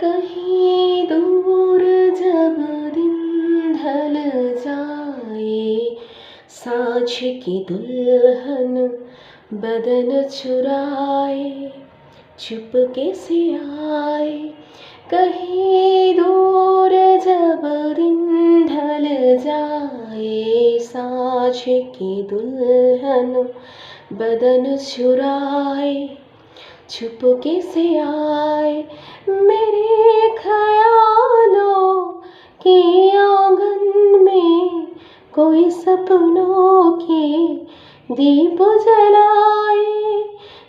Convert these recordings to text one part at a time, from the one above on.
कहीं दूर जब दिन ढल जाए, साँझ की दुल्हन बदन चुराए, चुपके से आए। कहीं दूर जब दिन ढल जाए, साँझ की दुल्हन बदन चुराए, चुपके से आए। मेरे ख़यालों के आंगन में कोई सपनों के दीप जलाए,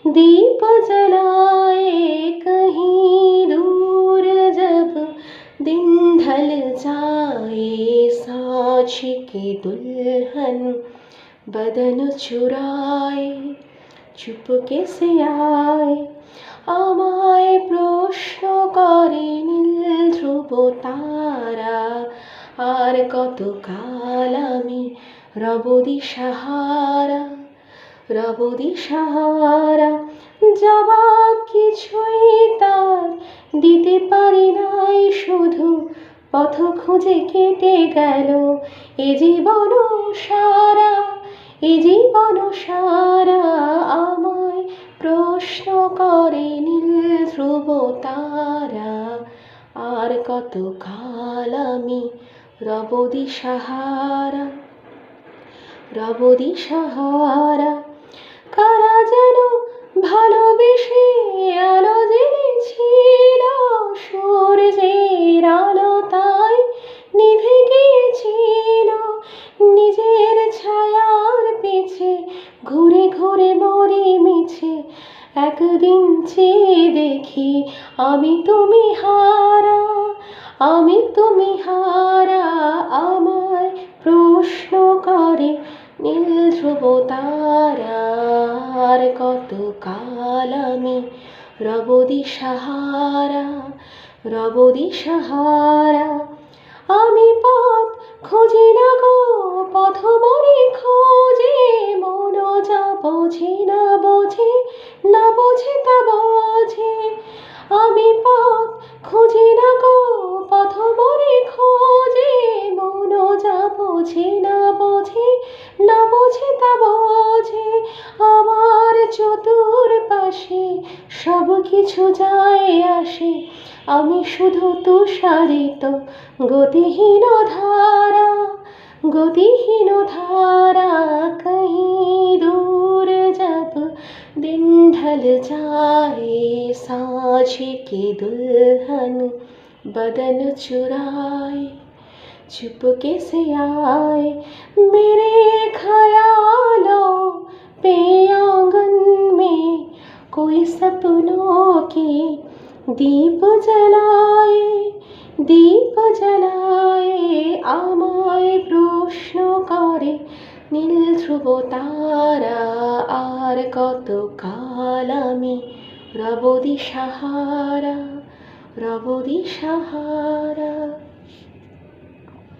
दीप जलाए। कहीं दूर जब दिन ढल जाए, साँझ की दुल्हन बदन चुराए, चुपके से आए। আমায় প্রশ্ন করে নীল ধ্রুব তারা, আর কত কাল আমি রব দিশাহারা, রব দিশাহারা। জবাব কিছুই তার দিতে পারি নাই, শুধু পথ খুঁজে কেটে গেল এ জীবন সারা, এ জীবন সারা। আমায় প্রশ্ন করে নীল ধ্রুব তারা, আর কত কাল আমি রব দিশাহারা, রব দিশাহারা। কারা যেন ভালোবেসে আলো জ্বেলেছিল, সূর্যের আলো তাই নিভে গিয়েছিল। নিজের ছায়ার পিছে ঘুরে ঘুরে মরি মিছে, একদিন চেয়ে দেখি আমি তুমি হারা, আমি তুমি হারা। আমায় প্রশ্ন করে নীল ধ্রুব তারা, আর কত কাল আমি রব দিশাহারা, রব দিশাহারা। আমি পথ খুঁজি না গো, পথ মরি খোঁজে, মন যা বোঝে না বোঝে, না বোঝে তা বোঝে। আমি পথ খুঁজি না গো, পথ মরি খোঁজে, মন যা বোঝে না বোঝে, না বোঝে তা বোঝে। আমার চতুর্পাশে সব কিছু যায় আসে, আমি শুধু তুষারিত গতিহীন ধারা, গতিহীন ধারা। कहीं दूर जब दिन ढल जाए, साँझ की दुल्हन बदन चुराए, चुपके से आए। मेरे ख़यालों पे आंगन में कोई सपनों के दीप जलाए, दीप जलाए। আমায় প্রশ্ন করে নীল ধ্রুব তারা, আর কত কাল আমি রব দিশাহারা, রব দিশাহারা।